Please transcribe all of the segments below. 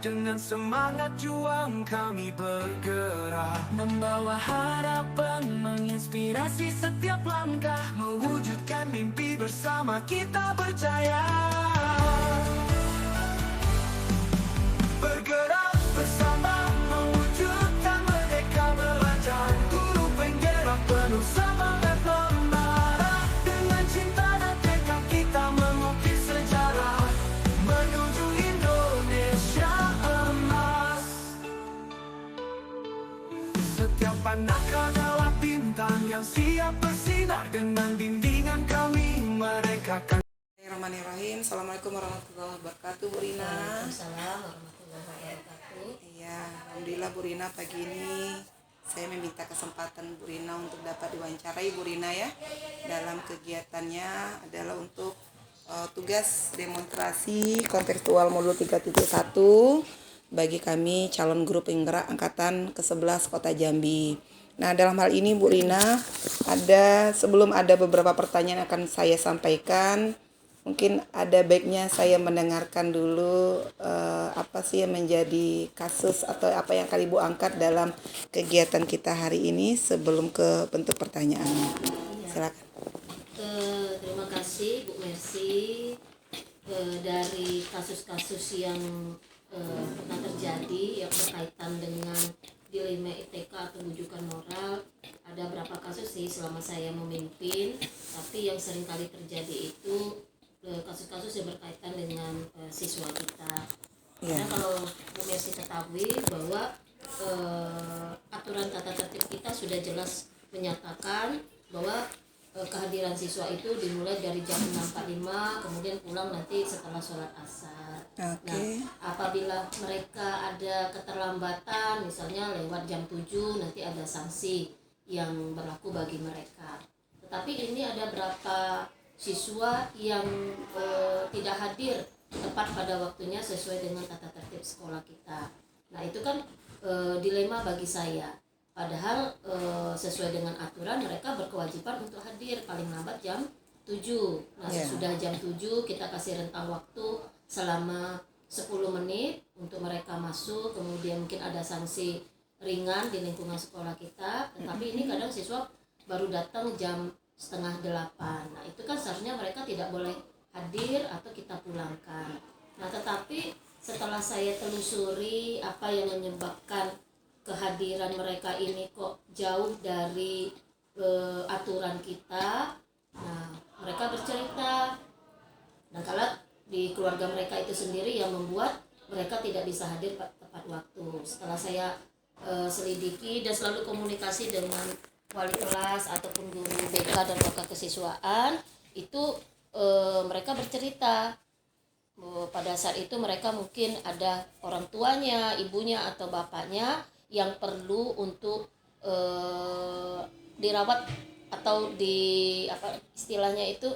Dengan semangat juang kami bergerak, membawa harapan, menginspirasi setiap langkah, mewujudkan mimpi bersama kita percaya. Bergerak bersama, mewujudkan merdeka belajar. Guru penggerak penuh semangat membara. Dengan cinta dan tekad kita mengukir sejarah menuju Indonesia emas. Setiap anak adalah bintang yang siap bersinar. Dengan bimbingan kami mereka akan. Bismillahirrahmanirrahim. Assalamualaikum warahmatullahi wabarakatuh, Bu Rina. Waalaikumsalam warahmatullahi wabarakatuh. Iya, alhamdulillah Bu Rina, pagi ini saya meminta kesempatan Bu Rina untuk dapat diwawancarai Bu Rina ya. Dalam kegiatannya adalah untuk tugas demonstrasi kontekstual modul 3.1 bagi kami calon guru penggerak angkatan ke-11 Kota Jambi. Nah, dalam hal ini Bu Rina, sebelum ada beberapa pertanyaan akan saya sampaikan, mungkin ada baiknya saya mendengarkan dulu apa sih yang menjadi kasus atau apa yang akan Ibu angkat dalam kegiatan kita hari ini sebelum ke bentuk pertanyaannya. Silakan. Terima kasih Bu Mercy. Dari kasus-kasus yang pernah terjadi yang berkaitan dengan dilema ITK atau rujukan moral, ada berapa kasus sih selama saya memimpin, tapi yang sering kali terjadi itu kasus-kasus yang berkaitan dengan siswa kita. Karena kalau Bu Mercy ketahui bahwa aturan tata tertib kita sudah jelas menyatakan bahwa kehadiran siswa itu dimulai dari jam 6.45, kemudian pulang nanti setelah sholat asar. Okay. Nah, apabila mereka ada keterlambatan, misalnya lewat jam 7, nanti ada sanksi yang berlaku bagi mereka. Tetapi ini ada berapa siswa yang tidak hadir tepat pada waktunya sesuai dengan tata tertib sekolah kita. Nah, itu kan dilema bagi saya. Padahal sesuai dengan aturan mereka berkewajiban untuk hadir paling lambat jam 7. Nah, sesudah jam 7 kita kasih rentang waktu selama 10 menit untuk mereka masuk, kemudian mungkin ada sanksi ringan di lingkungan sekolah kita. Tetapi ini kadang siswa baru datang jam 7:30. Nah, itu kan seharusnya mereka tidak boleh hadir atau kita pulangkan. Nah, tetapi setelah saya telusuri apa yang menyebabkan kehadiran mereka ini kok jauh dari aturan kita. Nah, mereka bercerita, nah kalau di keluarga mereka itu sendiri yang membuat mereka tidak bisa hadir tepat waktu. Setelah saya selidiki dan selalu komunikasi dengan wali kelas ataupun guru BK dan BK kesiswaan, itu mereka bercerita pada saat itu mereka mungkin ada orang tuanya, ibunya atau bapaknya yang perlu untuk dirawat atau istilahnya itu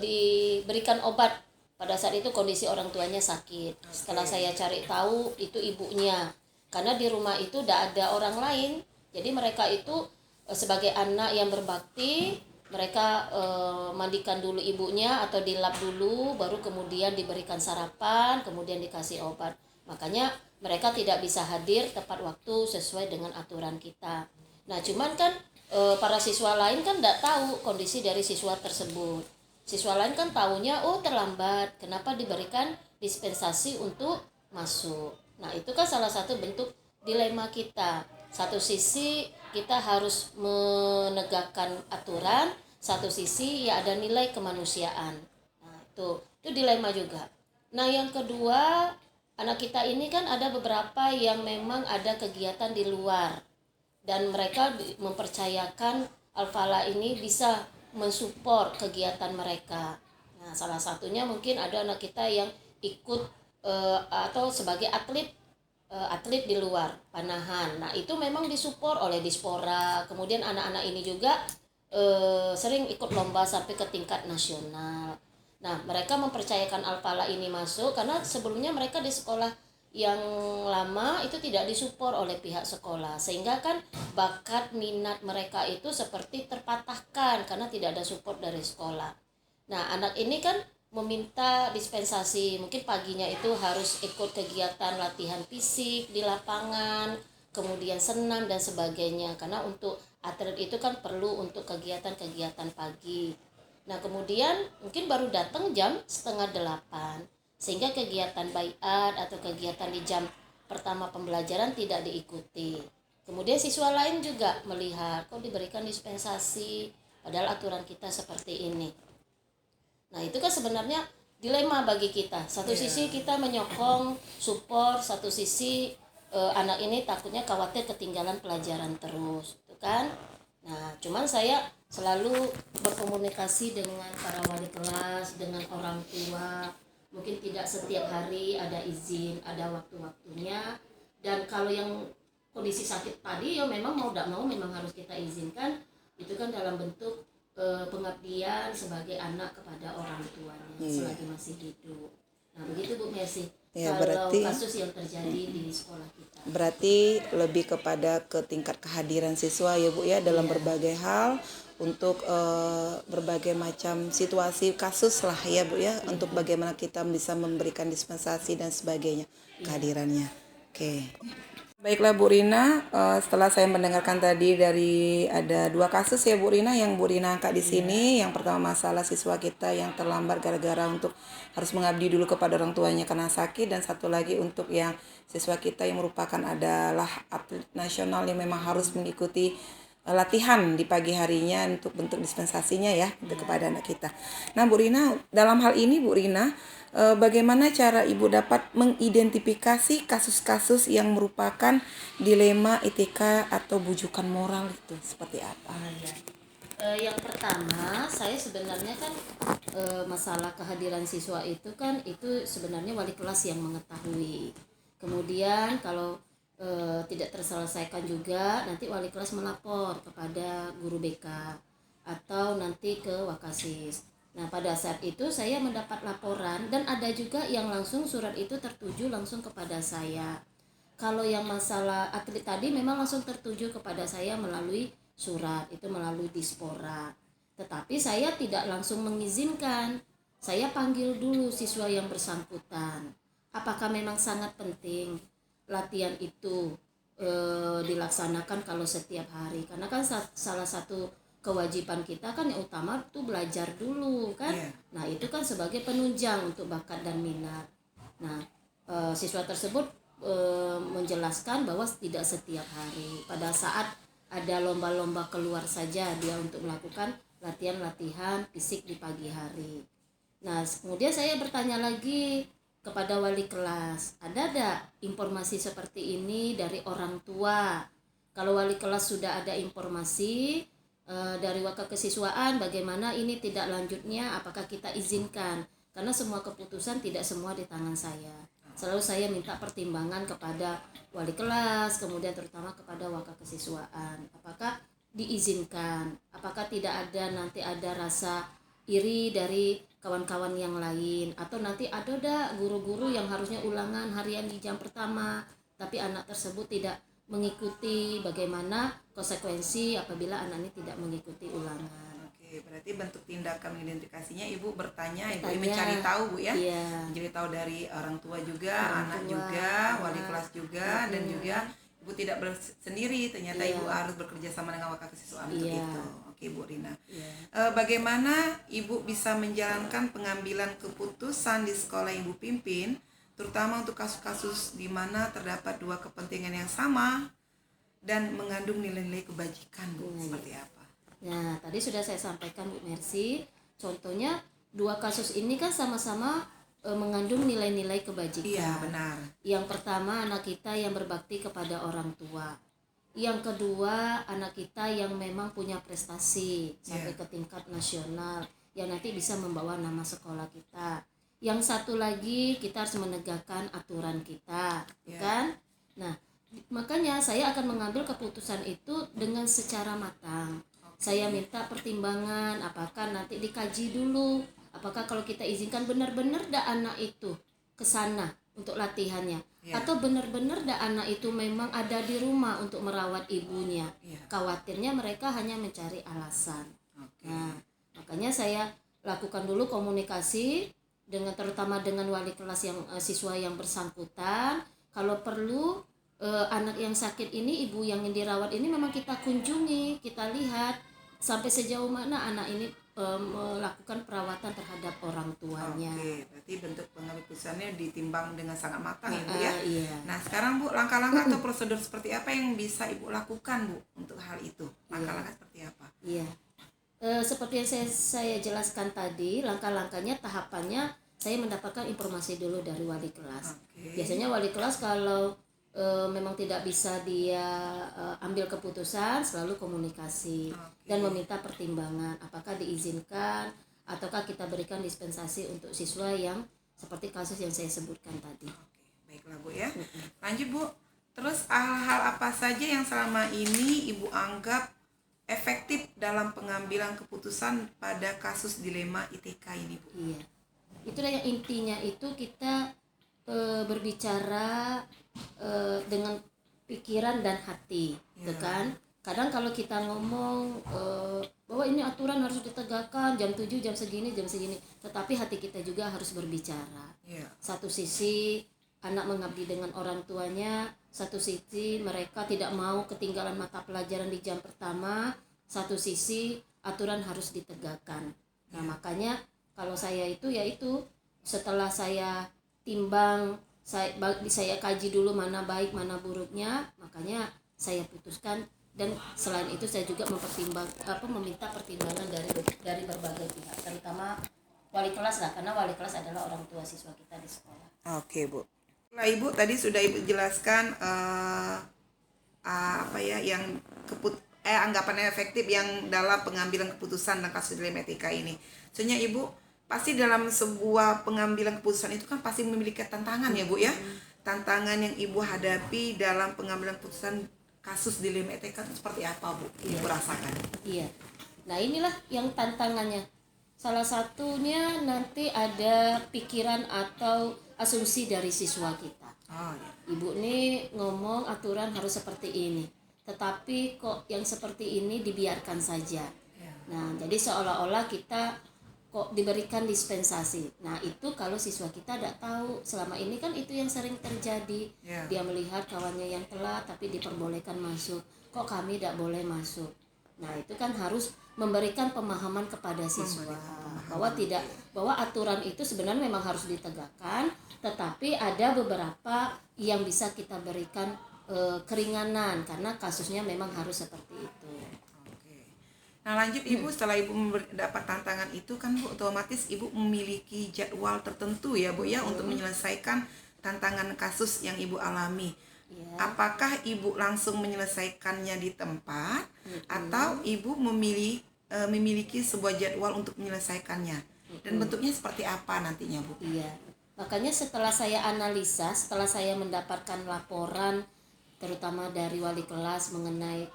diberikan obat. Pada saat itu kondisi orang tuanya sakit. Setelah saya cari tahu itu ibunya, karena di rumah itu tidak ada orang lain. Jadi mereka itu sebagai anak yang berbakti, mereka mandikan dulu ibunya atau dilap dulu, baru kemudian diberikan sarapan, kemudian dikasih obat. Makanya mereka tidak bisa hadir tepat waktu sesuai dengan aturan kita. Nah, cuman kan para siswa lain kan tidak tahu kondisi dari siswa tersebut. Siswa lain kan tahunya terlambat, kenapa diberikan dispensasi untuk masuk. Nah, itu kan salah satu bentuk dilema kita. Satu sisi kita harus menegakkan aturan, satu sisi ya ada nilai kemanusiaan. Nah, itu dilema juga. Nah, yang kedua, anak kita ini kan ada beberapa yang memang ada kegiatan di luar dan mereka mempercayakan Al-Falah ini bisa mensupport kegiatan mereka. Nah, salah satunya mungkin ada anak kita yang ikut atau sebagai atlet di luar panahan. Nah, itu memang disupport oleh Dispora. Kemudian anak-anak ini juga sering ikut lomba sampai ke tingkat nasional. Nah, mereka mempercayakan Al-Falah ini masuk karena sebelumnya mereka di sekolah yang lama itu tidak disupport oleh pihak sekolah, sehingga kan bakat minat mereka itu seperti terpatahkan karena tidak ada support dari sekolah. Nah, anak ini kan meminta dispensasi, mungkin paginya itu harus ikut kegiatan latihan fisik di lapangan, kemudian senam dan sebagainya, karena untuk atlet itu kan perlu untuk kegiatan-kegiatan pagi. Nah kemudian mungkin baru datang jam 7:30, sehingga kegiatan baiat atau kegiatan di jam pertama pembelajaran tidak diikuti. Kemudian siswa lain juga melihat kok diberikan dispensasi, padahal aturan kita seperti ini. Nah itu kan sebenarnya dilema bagi kita. Satu sisi kita menyokong, support, satu sisi anak ini takutnya khawatir ketinggalan pelajaran terus, itu kan. Nah cuman saya selalu berkomunikasi dengan para wali kelas, dengan orang tua. Mungkin tidak setiap hari ada izin, ada waktu-waktunya. Dan kalau yang kondisi sakit tadi ya memang mau tidak mau memang harus kita izinkan. Itu kan dalam bentuk pengabdian sebagai anak kepada orang tuanya selagi masih hidup. Nah begitu Bu Mercy. Ya, kalau kasus yang terjadi di sekolah kita. Berarti lebih kepada ke tingkat kehadiran siswa ya Bu ya dalam berbagai hal, untuk berbagai macam situasi kasus lah ya Bu ya, untuk bagaimana kita bisa memberikan dispensasi dan sebagainya kehadirannya. Oke. Baiklah Bu Rina, setelah saya mendengarkan tadi dari ada 2 kasus ya Bu Rina yang Bu Rina angkat di sini. Yang pertama masalah siswa kita yang terlambat gara-gara untuk harus mengabdi dulu kepada orang tuanya karena sakit, dan satu lagi untuk yang siswa kita yang merupakan adalah atlet nasional yang memang harus mengikuti latihan di pagi harinya untuk bentuk dispensasinya ya untuk kepada anak kita. Nah Bu Rina, dalam hal ini Bu Rina, bagaimana cara Ibu dapat mengidentifikasi kasus-kasus yang merupakan dilema etika atau bujukan moral itu seperti apa? Yang pertama, saya sebenarnya kan masalah kehadiran siswa itu kan itu sebenarnya wali kelas yang mengetahui. Kemudian kalau tidak terselesaikan juga, nanti wali kelas melapor kepada guru BK atau nanti ke Wakasis. Nah pada saat itu saya mendapat laporan, dan ada juga yang langsung surat itu tertuju langsung kepada saya. Kalau yang masalah atlet tadi memang langsung tertuju kepada saya melalui surat, itu melalui Dispora. Tetapi saya tidak langsung mengizinkan, saya panggil dulu siswa yang bersangkutan. Apakah memang sangat penting latihan itu dilaksanakan kalau setiap hari, karena kan salah satu kewajiban kita kan yang utama itu belajar dulu kan. Nah itu kan sebagai penunjang untuk bakat dan minat. Nah siswa tersebut menjelaskan bahwa tidak setiap hari, pada saat ada lomba-lomba keluar saja dia untuk melakukan latihan-latihan fisik di pagi hari. Nah kemudian saya bertanya lagi kepada wali kelas, ada informasi seperti ini dari orang tua? Kalau wali kelas sudah ada informasi dari Wakakesiswaan, bagaimana ini tidak lanjutnya, apakah kita izinkan? Karena semua keputusan tidak semua di tangan saya. Selalu saya minta pertimbangan kepada wali kelas, kemudian terutama kepada Wakakesiswaan, apakah diizinkan, apakah tidak ada nanti ada rasa iri dari kawan-kawan yang lain, atau nanti ada guru-guru yang harusnya ulangan harian di jam pertama tapi anak tersebut tidak mengikuti, bagaimana konsekuensi apabila anak ini tidak mengikuti ulangan. Oke, berarti bentuk tindakan identifikasinya Ibu bertanya, Ibu mencari tahu Bu ya. Jadi tahu dari orang tua juga, anak juga, wali kelas juga, dan juga Ibu tidak sendiri, ternyata Ibu harus bekerja sama dengan Wakakesiswaan untuk itu. Oke Bu Rina. Bagaimana Ibu bisa menjalankan pengambilan keputusan di sekolah yang Ibu pimpin, terutama untuk kasus-kasus di mana terdapat 2 kepentingan yang sama dan mengandung nilai-nilai kebajikan Bu, seperti apa? Nah, tadi sudah saya sampaikan Bu Mercy, contohnya 2 kasus ini kan sama-sama mengandung nilai-nilai kebajikan. Iya, benar. Yang pertama anak kita yang berbakti kepada orang tua. Yang kedua anak kita yang memang punya prestasi sampai ke tingkat nasional yang nanti bisa membawa nama sekolah kita. Yang satu lagi kita harus menegakkan aturan kita, kan? Nah, makanya saya akan mengambil keputusan itu dengan secara matang. Saya minta pertimbangan, apakah nanti dikaji dulu, apakah kalau kita izinkan benar-benar anak itu ke sana untuk latihannya, atau benar-benar anak itu memang ada di rumah untuk merawat ibunya. Khawatirnya mereka hanya mencari alasan. Nah, makanya saya lakukan dulu komunikasi terutama dengan wali kelas yang siswa yang bersangkutan. Kalau perlu anak yang sakit ini, ibu yang dirawat ini memang kita kunjungi, kita lihat sampai sejauh mana anak ini melakukan perawatan terhadap orang tuanya. Oke, berarti bentuk pengambil keputusannya ditimbang dengan sangat matang ya Bu ya. Iya. Nah sekarang Bu, langkah-langkah atau prosedur seperti apa yang bisa Ibu lakukan Bu untuk hal itu? Langkah-langkah seperti apa? Iya. Seperti yang saya jelaskan tadi, langkah-langkahnya, tahapannya saya mendapatkan informasi dulu dari wali kelas. Oke. Biasanya wali kelas kalau memang tidak bisa dia ambil keputusan, selalu komunikasi dan meminta pertimbangan apakah diizinkan ataukah kita berikan dispensasi untuk siswa yang seperti kasus yang saya sebutkan tadi. Oke, baiklah Bu ya. Lanjut Bu. Terus hal-hal apa saja yang selama ini Ibu anggap efektif dalam pengambilan keputusan pada kasus dilema ITK ini Bu? Iya. Itulah yang intinya itu kita berbicara dengan pikiran dan hati, gitu kan? Kadang kalau kita ngomong bahwa ini aturan harus ditegakkan jam 7, jam segini, tetapi hati kita juga harus berbicara. Satu sisi anak mengabdi dengan orang tuanya, satu sisi mereka tidak mau ketinggalan mata pelajaran di jam pertama, satu sisi aturan harus ditegakkan. Nah, makanya kalau saya yaitu setelah saya timbang, saya kaji dulu mana baik mana buruknya, makanya saya putuskan. Dan selain itu saya juga meminta pertimbangan dari berbagai pihak, terutama wali kelas lah, karena wali kelas adalah orang tua siswa kita di sekolah. Oke Bu. Nah Ibu tadi sudah Ibu jelaskan yang anggapan efektif yang dalam pengambilan keputusan dalam kasus dilema etika ini. Soalnya Ibu pasti dalam sebuah pengambilan keputusan itu kan pasti memiliki tantangan ya Bu ya. Tantangan yang Ibu hadapi dalam pengambilan keputusan kasus dilema etika itu seperti apa Bu? Ibu rasakan. Iya. Nah inilah yang tantangannya. Salah satunya nanti ada pikiran atau asumsi dari siswa kita. Ibu nih ngomong aturan harus seperti ini, tetapi kok yang seperti ini dibiarkan saja. Nah jadi seolah-olah kita kok diberikan dispensasi. Nah itu kalau siswa kita tidak tahu, selama ini kan itu yang sering terjadi. Dia melihat kawannya yang telat tapi diperbolehkan masuk, kok kami tidak boleh masuk. Nah itu kan harus memberikan pemahaman kepada siswa bahwa aturan itu sebenarnya memang harus ditegakkan, tetapi ada beberapa yang bisa kita berikan keringanan karena kasusnya memang harus seperti itu. Nah lanjut Ibu, setelah Ibu mendapat tantangan itu kan Bu, otomatis Ibu memiliki jadwal tertentu ya Bu ya untuk menyelesaikan tantangan kasus yang Ibu alami. Apakah Ibu langsung menyelesaikannya di tempat atau Ibu memiliki sebuah jadwal untuk menyelesaikannya, dan bentuknya seperti apa nantinya Bu? Iya, makanya setelah saya analisa, setelah saya mendapatkan laporan terutama dari wali kelas mengenai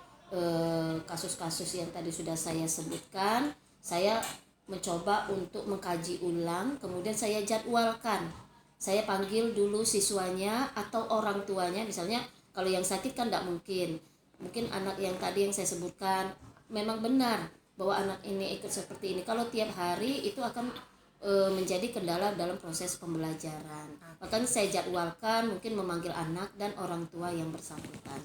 kasus-kasus yang tadi sudah saya sebutkan, saya mencoba untuk mengkaji ulang, kemudian saya jadwalkan. Saya panggil dulu siswanya atau orang tuanya, misalnya kalau yang sakit kan tidak mungkin anak yang tadi yang saya sebutkan memang benar bahwa anak ini ikut seperti ini, kalau tiap hari itu akan menjadi kendala dalam proses pembelajaran. Makanya saya jadwalkan, mungkin memanggil anak dan orang tua yang bersangkutan.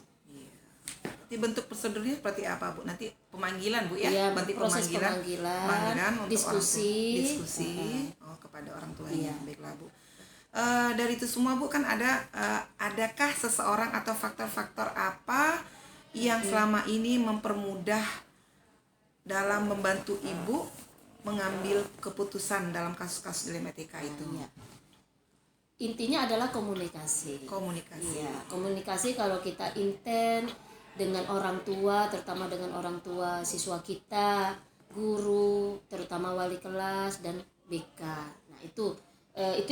Bentuk prosedurnya seperti apa Bu? Nanti pemanggilan Bu ya? Iya, berarti proses pemanggilan untuk diskusi kepada orang tuanya. Baiklah Bu. Dari itu semua Bu kan adakah seseorang atau faktor-faktor apa yang selama ini mempermudah dalam membantu Ibu mengambil keputusan dalam kasus-kasus dilema etika itu? Intinya adalah komunikasi. Komunikasi kalau kita intens dengan orang tua, terutama dengan orang tua siswa kita, guru, terutama wali kelas dan BK. Nah itu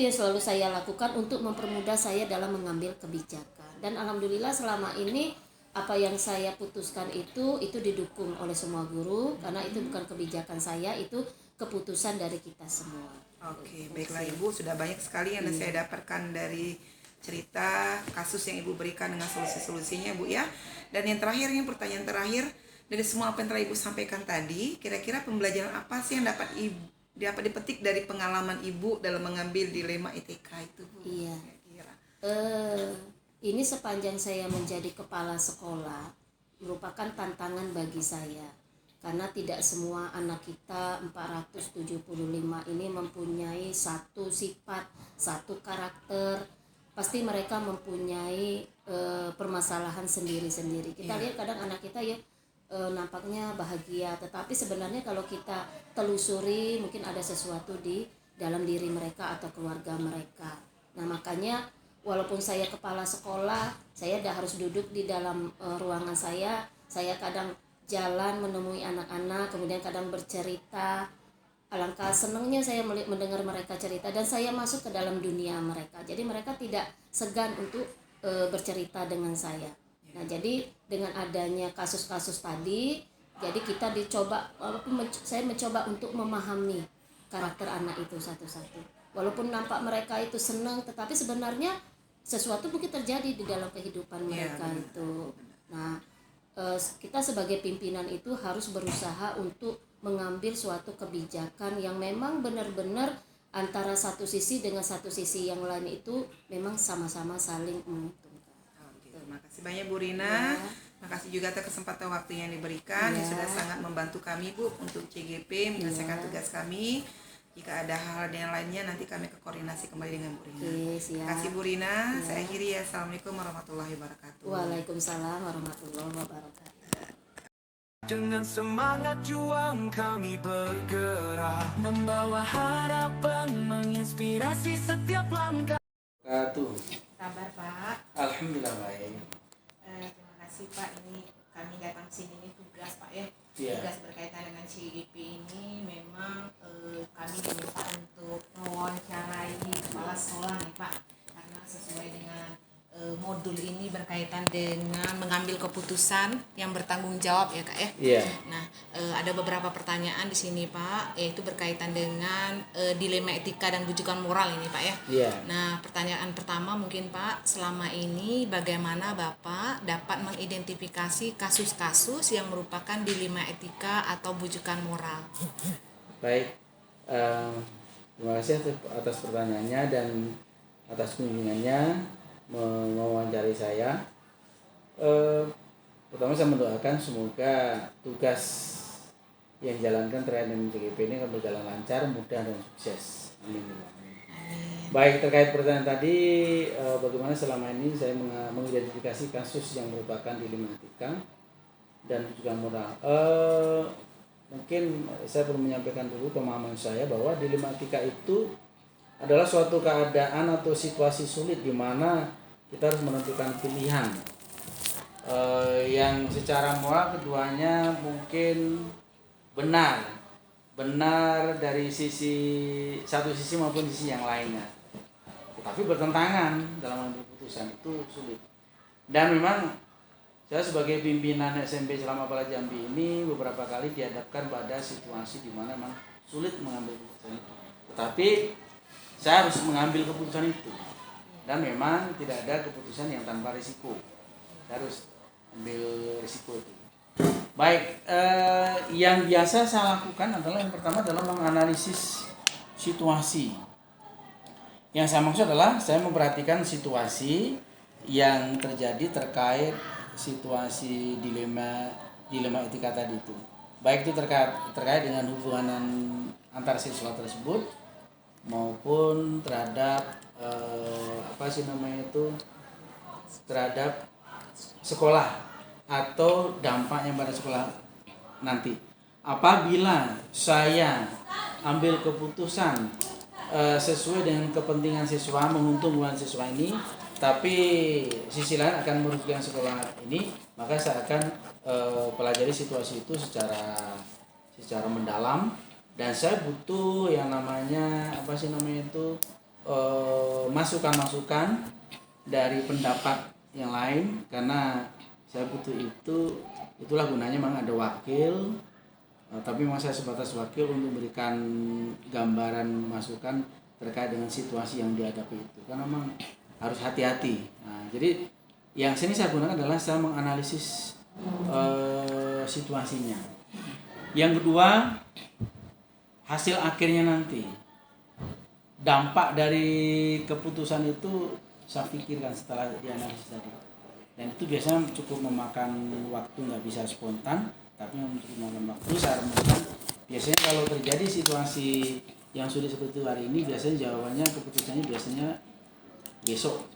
yang selalu saya lakukan untuk mempermudah saya dalam mengambil kebijakan. Dan alhamdulillah selama ini apa yang saya putuskan itu didukung oleh semua guru, karena itu bukan kebijakan saya, itu keputusan dari kita semua. Oke, baiklah Ibu, sudah banyak sekali yang saya dapatkan dari cerita kasus yang Ibu berikan dengan solusi-solusinya Bu ya. Dan yang terakhir, ini pertanyaan terakhir, dari semua apa yang telah Ibu sampaikan tadi, kira-kira pembelajaran apa sih yang dapat dipetik dari pengalaman Ibu dalam mengambil dilema ITK itu, Bu? Iya. Kira. Ini sepanjang saya menjadi kepala sekolah merupakan tantangan bagi saya, karena tidak semua anak kita 475 ini mempunyai satu sifat, satu karakter. Pasti mereka mempunyai permasalahan sendiri-sendiri. Kita lihat kadang anak kita ya nampaknya bahagia, tetapi sebenarnya kalau kita telusuri mungkin ada sesuatu di dalam diri mereka atau keluarga mereka. Nah, makanya walaupun saya kepala sekolah, saya dah harus duduk di dalam ruangan saya kadang jalan menemui anak-anak, kemudian kadang bercerita. Alangkah senangnya saya mendengar mereka cerita dan saya masuk ke dalam dunia mereka. Jadi mereka tidak segan untuk bercerita dengan saya. Nah, jadi dengan adanya kasus-kasus tadi, jadi kita saya mencoba untuk memahami karakter anak itu satu-satu. Walaupun nampak mereka itu senang, tetapi sebenarnya sesuatu mungkin terjadi di dalam kehidupan mereka itu. Nah, kita sebagai pimpinan itu harus berusaha untuk mengambil suatu kebijakan yang memang benar-benar antara satu sisi dengan satu sisi yang lain itu memang sama-sama saling menguntungkan. Terima kasih banyak Bu Rina. Makasih juga atas kesempatan waktu yang diberikan. Yang sudah sangat membantu kami, Bu, untuk CGP menyelesaikan tugas kami. Jika ada hal yang lainnya nanti kami koordinasi kembali dengan Bu Rina. Terima kasih Bu Rina. Saya akhiri ya. Assalamualaikum warahmatullahi wabarakatuh. Waalaikumsalam warahmatullahi wabarakatuh. Dengan semangat juang kami bergerak, membawa harapan, menginspirasi setiap langkah. Kabar Pak. Alhamdulillah baik. Terima kasih Pak. Ini kami datang sini ini tugas Pak ya. Iya. Tugas berkaitan dengan CGP ini memang kami diminta untuk mewawancarai kepala sekolah nih Pak, karena sesuai dengan modul ini berkaitan dengan mengambil keputusan yang bertanggung jawab ya Kak ya. Iya. Nah, ada beberapa pertanyaan di sini Pak, yaitu berkaitan dengan dilema etika dan rujukan moral ini Pak ya. Iya. Nah, pertanyaan pertama mungkin Pak, selama ini bagaimana Bapak dapat mengidentifikasi kasus-kasus yang merupakan dilema etika atau bujukan moral? Baik. Terima kasih atas pertanyaannya dan atas kunjungannya mewawancari saya. Pertama saya mendoakan semoga tugas yang dijalankan terkait dengan CGP ini akan berjalan lancar, mudah dan sukses. Amin. Baik, terkait pertanyaan tadi, bagaimana selama ini saya mengidentifikasi kasus yang merupakan dilema etika dan juga moral. Mungkin saya perlu menyampaikan dulu pemahaman saya bahwa dilema etika itu adalah suatu keadaan atau situasi sulit di mana kita harus menentukan pilihan yang secara moral keduanya mungkin benar dari satu sisi maupun sisi yang lainnya, tetapi bertentangan dalam mengambil keputusan itu sulit. Dan memang saya sebagai pimpinan SMP Selama Pala Jambi ini beberapa kali dihadapkan pada situasi di mana memang sulit mengambil keputusan itu, tetapi saya harus mengambil keputusan itu. Dan memang tidak ada keputusan yang tanpa risiko. Saya harus ambil risiko itu. Baik, yang biasa saya lakukan adalah yang pertama adalah menganalisis situasi. Yang saya maksud adalah saya memperhatikan situasi yang terjadi terkait situasi dilema etika tadi itu. Baik itu terkait dengan hubungan antar siswa tersebut maupun terhadap terhadap sekolah atau dampaknya pada sekolah nanti. Apabila saya ambil keputusan sesuai dengan kepentingan siswa, menguntungkan siswa ini, tapi sisi lain akan merugikan sekolah ini, maka saya akan pelajari situasi itu secara mendalam. Dan saya butuh yang namanya masukan-masukan dari pendapat yang lain, karena saya butuh itulah gunanya memang ada wakil, tapi memang saya sebatas wakil untuk memberikan gambaran masukan terkait dengan situasi yang dihadapi itu, karena memang harus hati-hati. Nah, jadi yang sini saya gunakan adalah saya menganalisis situasinya. Yang kedua, hasil akhirnya nanti, dampak dari keputusan itu saya pikirkan setelah dianalisis tadi. Dan itu biasanya cukup memakan waktu, nggak bisa spontan, tapi cukup memakan waktu. Saya remukan biasanya kalau terjadi situasi yang sulit seperti itu hari ini, biasanya jawabannya keputusannya biasanya besok.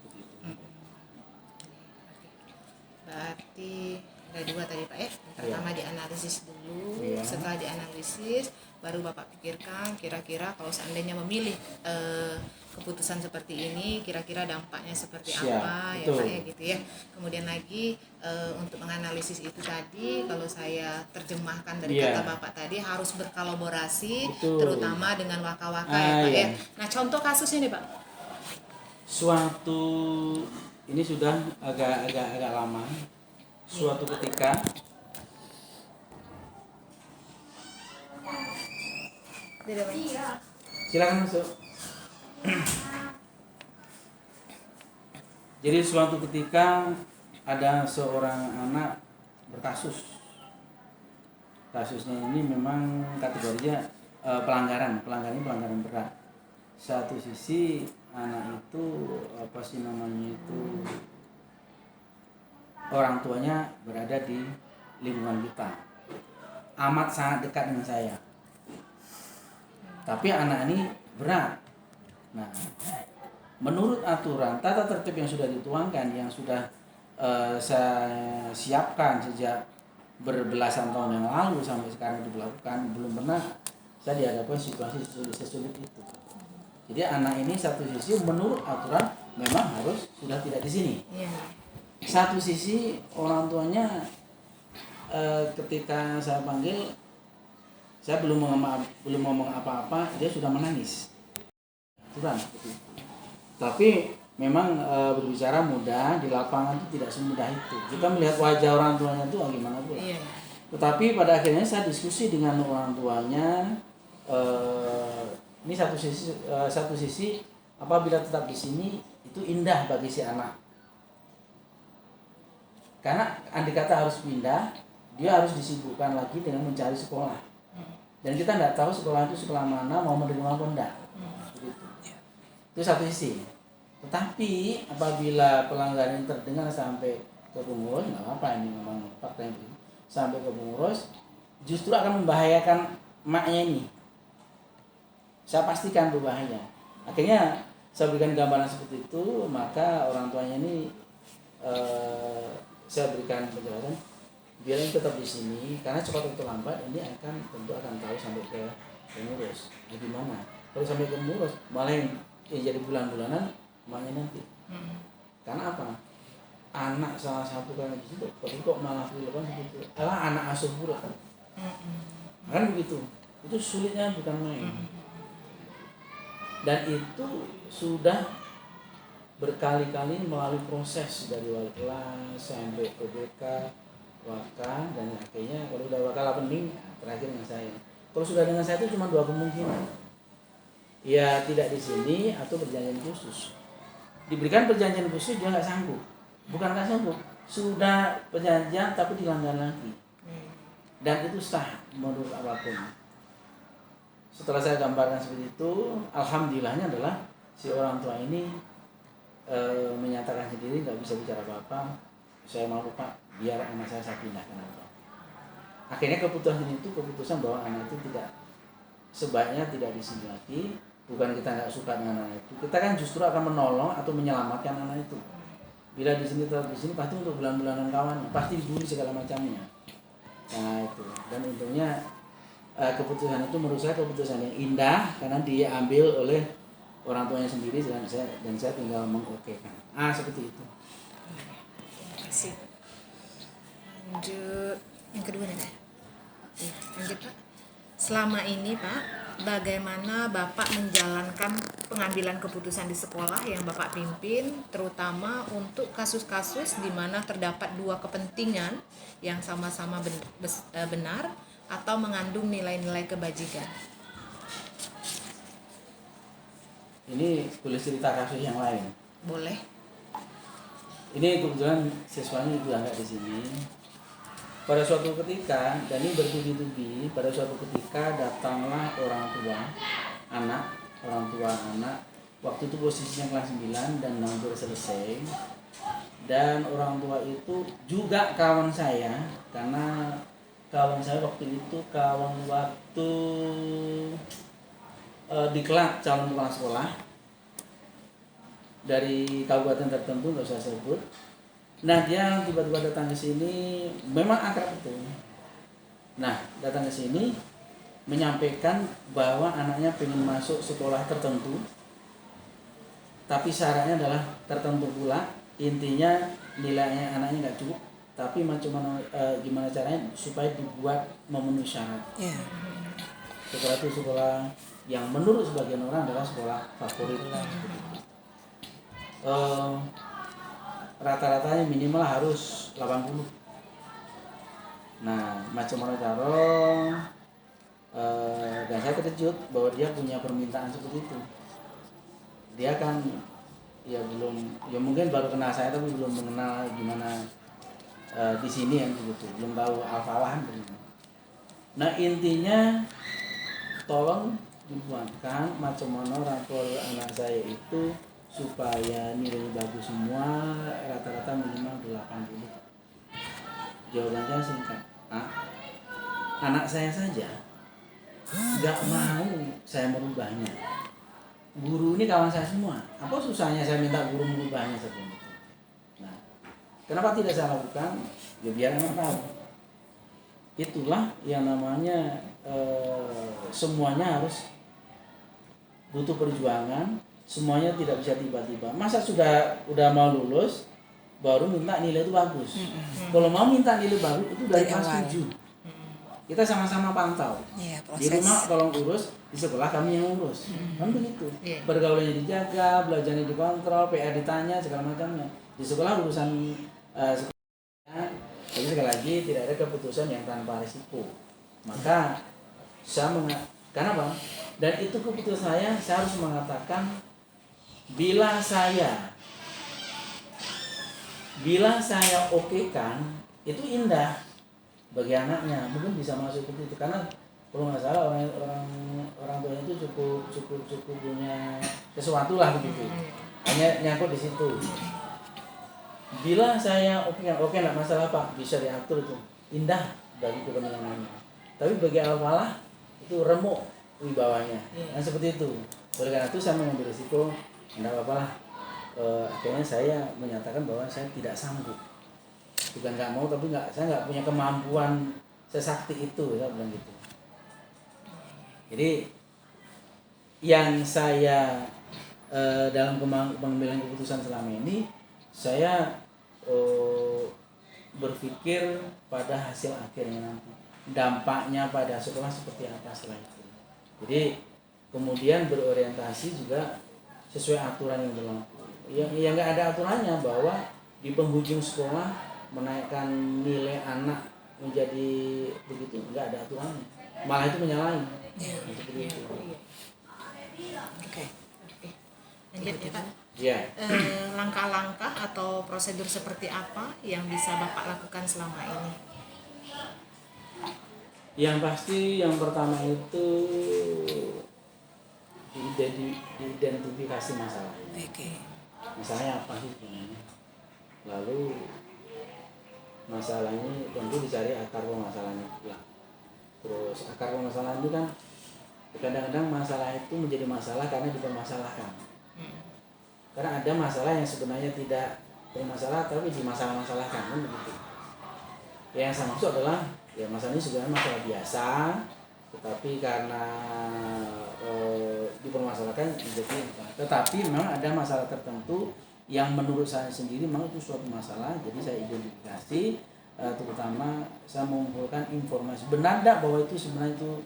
Berarti ada dua tadi Pak ya. Pertama dianalisis dulu, Iya. setelah dianalisis baru Bapak pikirkan kira-kira kalau seandainya memilih keputusan seperti ini kira-kira dampaknya seperti Siap, apa ya betul. Pak ya gitu ya. Kemudian lagi untuk menganalisis itu tadi kalau saya terjemahkan dari Iya. kata Bapak tadi harus berkolaborasi Betul. terutama dengan waka-waka ya Pak iya. ya. Nah, contoh kasusnya nih Pak. Suatu ini sudah agak lama. Suatu ketika silakan masuk. Jadi suatu ketika ada seorang anak berkasus. Kasusnya ini memang kategorinya pelanggaran berat. Satu sisi anak itu orang tuanya berada di lingkungan kita, amat sangat dekat dengan saya. Tapi anak ini berat. Nah, menurut aturan tata tertib yang sudah dituangkan, yang sudah saya siapkan sejak berbelasan tahun yang lalu sampai sekarang diberlakukan, belum pernah saya dihadapkan situasi sesulit itu. Jadi anak ini satu sisi menurut aturan memang harus sudah tidak di sini. Iya. Satu sisi orang tuanya ketika saya panggil, saya belum ngomong apa-apa, dia sudah menangis. Aturan seperti itu. Tapi memang berbicara mudah, di lapangan itu tidak semudah itu. Kita melihat wajah orang tuanya itu bagaimana pula. Iya. Tetapi pada akhirnya saya diskusi dengan orang tuanya. Ini satu sisi apabila tetap di sini itu indah bagi si anak. Karena andai kata harus pindah, dia harus disibukkan lagi dengan mencari sekolah. Dan kita tidak tahu sekolah itu sekolah mana, mau menerima atau enggak. Itu satu sisi. Tetapi apabila pelanggaran ini terdengar sampai ke pengurus, nggak apa ini memang fakta yang begini, sampai ke pengurus, justru akan membahayakan emaknya ini. Saya pastikan berbahaya. Akhirnya saya berikan gambaran seperti itu, maka orang tuanya ini saya berikan penjelasan, biarin tetap di sini, karena cepat atau lambat ini tentu akan tahu sampai ke pengurus. Nah, gimana? Kalau sampai ke pengurus, malah yang jadi bulan-bulanan makanya nanti. Karena apa? Anak salah satu kan di situ, kok malah dilakukan begitu. Anak asuh pula. Kan begitu. Itu sulitnya bukan main. Dan itu sudah berkali-kali melalui proses dari wali kelas sampai ke BK, Waka, dan akhirnya kalau udah Waka penting terakhir dengan saya. Kalau sudah dengan saya itu cuma dua kemungkinan. Ya tidak di sini atau perjanjian khusus. Diberikan perjanjian khusus dia nggak sanggup. Bukan nggak sanggup, sudah perjanjian tapi dilanggar lagi. Dan itu sah menurut apapun. Setelah saya gambarkan seperti itu, alhamdulillahnya adalah si orang tua ini menyatakan sendiri nggak bisa bicara apa-apa. Saya mau Pak, biar anak saya pindahkan aja. Akhirnya keputusan bahwa anak itu sebaiknya tidak di sini lagi. Bukan kita nggak suka dengan anak itu, kita kan justru akan menolong atau menyelamatkan anak itu. Bila di sini tetap di sini pasti untuk bulan-bulanan kawannya, pasti dibully segala macamnya. Nah itu, dan untungnya keputusan itu menurut saya keputusan yang indah karena dia ambil oleh orang tuanya sendiri dan saya tinggal mengokekan. Seperti itu. Terima kasih. Lanjut yang kedua nih Pak. Lanjut Pak. Selama ini Pak, bagaimana Bapak menjalankan pengambilan keputusan di sekolah yang Bapak pimpin, terutama untuk kasus-kasus di mana terdapat dua kepentingan yang sama-sama benar atau mengandung nilai-nilai kebajikan? Ini boleh cerita kasus yang lain. Boleh. Ini kebetulan siswanya itu nggak di sini. pada suatu ketika, dan ini bertubi-tubi, pada suatu ketika datanglah orang tua anak, waktu itu posisinya kelas 9 dan hampir selesai. Dan orang tua itu juga kawan saya, karena kawan saya waktu itu kawan waktu diklat calon kepala sekolah dari kabupaten tertentu, nggak usah sebut. Nah, dia tiba-tiba datang ke sini, memang akrab itu. Nah, datang ke sini menyampaikan bahwa anaknya pengen masuk sekolah tertentu, tapi syaratnya adalah tertentu pula. Intinya nilainya anaknya nggak cukup, tapi gimana caranya supaya dibuat memenuhi syarat. Sekolah itu sekolah yang menurut sebagian orang adalah sekolah favorit. Rata-ratanya minimal harus 80. Nah, macam mana caranya, dan saya terkejut bahwa dia punya permintaan seperti itu. Dia kan mungkin baru kenal saya, tapi belum mengenal gimana di sini yang begitu, belum tahu al-falahan begitu. Nah, intinya tolong dibuatkan macam mana rapor anak saya itu supaya nilainya bagus semua, rata-rata minimal 80. Jawabannya singkat, anak saya saja nggak mau saya merubahnya. Guru ini kawan saya semua, apa susahnya saya minta guru merubahnya seperti itu. Nah, kenapa tidak saya lakukan? Ya biar anak tahu. Itulah yang namanya semuanya harus butuh perjuangan. Semuanya tidak bisa tiba-tiba. Masa udah mau lulus baru minta nilai itu bagus. Kalau mau minta nilai bagus itu dari kelas 7. Kita sama-sama pantau. Di rumah tolong urus, di sekolah kami yang urus. Kan begitu. Pergaulannya dijaga, belajarnya dikontrol, PA ditanya, segala macamnya. Di sekolah urusan sekolah. Jadi sekali lagi tidak ada keputusan yang tanpa risiko. Maka karena apa? Dan itu keputusan saya harus mengatakan bila saya okekan, itu indah bagi anaknya, mungkin bisa masuk ke itu. Karena kalau nggak salah orang tuanya itu cukup punya sesuatu lah begitu, hanya nyangkut di situ. Bila saya oke nggak masalah Pak, bisa diatur itu, indah bagi kepentingannya. Tapi bagi al-falah itu remuk wibawanya, nah seperti itu. Oleh karena itu saya mengambil risiko, tidak apa-apa lah. Akhirnya saya menyatakan bahwa saya tidak sanggup, bukan nggak mau, tapi saya nggak punya kemampuan sesakti itu, saya bilang gitu. Jadi yang saya dalam pengambilan keputusan selama ini, saya berpikir pada hasil akhirnya nanti, dampaknya pada sekolah seperti apa setelah itu. Jadi kemudian berorientasi juga sesuai aturan yang berlaku. Yang nggak ada aturannya bahwa di penghujung sekolah menaikkan nilai anak menjadi begitu, nggak ada aturannya. Malah itu menyalahi. Seperti itu. Oke. Lanjut ya Pak. Ya. Langkah-langkah atau prosedur seperti apa yang bisa Bapak lakukan selama ini? Yang pasti yang pertama itu diidentifikasi masalahnya. Masalahnya apa sih sebenarnya? Lalu masalahnya tentu dicari akar permasalahannya pula. Terus akar permasalahan itu kan kadang-kadang masalah itu menjadi masalah karena dipermasalahkan. Karena ada masalah yang sebenarnya tidak bermasalah tapi dimasalah-masalahkan, kan begitu. Yang saya maksud adalah ya masalah ini sebenarnya masalah biasa, tetapi karena dipermasalahkan jadi. Tetapi memang ada masalah tertentu yang menurut saya sendiri memang itu suatu masalah. Jadi saya identifikasi, terutama saya mengumpulkan informasi. Benar tidak bahwa itu sebenarnya itu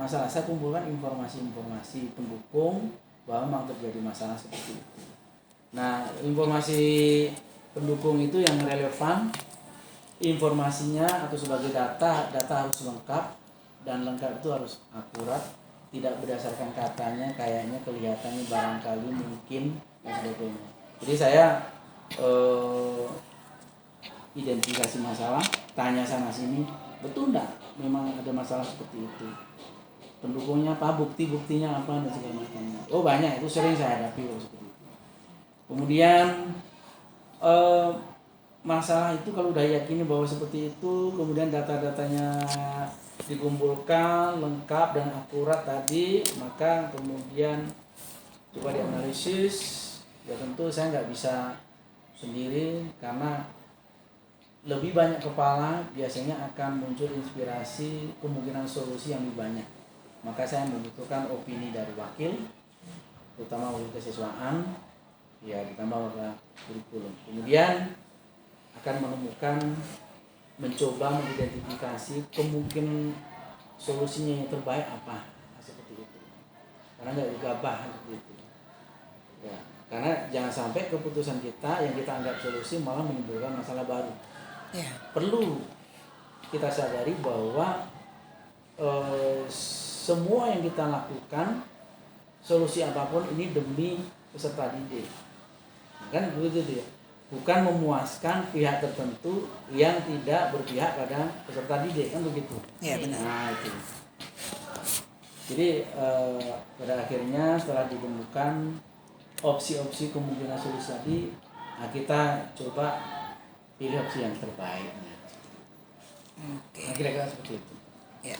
masalah? Saya kumpulkan informasi pendukung bahwa memang terjadi masalah seperti itu. Nah, informasi pendukung itu yang relevan, informasinya atau sebagai data harus lengkap, dan lengkap itu harus akurat, tidak berdasarkan katanya, kayaknya, kelihatannya, barangkali, mungkin, dan sebagainya. Jadi saya identifikasi masalah, tanya sana sini, betul enggak memang ada masalah seperti itu, pendukungnya apa, buktinya apa, dan segala macamnya. Oh banyak, itu sering saya hadapi seperti itu. Kemudian masalah itu kalau udah yakini bahwa seperti itu, kemudian data-datanya dikumpulkan lengkap dan akurat tadi, maka kemudian coba dianalisis. Ya tentu saya nggak bisa sendiri, karena lebih banyak kepala biasanya akan muncul inspirasi, kemungkinan solusi yang lebih banyak. Maka saya membutuhkan opini dari wakil, terutama wakil kesiswaan, ya ditambah pada kurikulum. Kemudian akan menemukan, mencoba mengidentifikasi kemungkinan solusinya yang terbaik apa, seperti itu. Karena nggak gegabah seperti itu. Ya, karena jangan sampai keputusan kita yang kita anggap solusi malah menimbulkan masalah baru. Ya. Perlu kita sadari bahwa semua yang kita lakukan, solusi apapun ini demi peserta didik. Kan begitu ya. Bukan memuaskan pihak tertentu yang tidak berpihak pada peserta didik, kan begitu. Ya, benar. Nah itu. Jadi pada akhirnya setelah ditemukan opsi-opsi kemungkinan solusi tadi, nah kita coba pilih opsi yang terbaik. Oke. Nah, kira-kira seperti itu. Ya.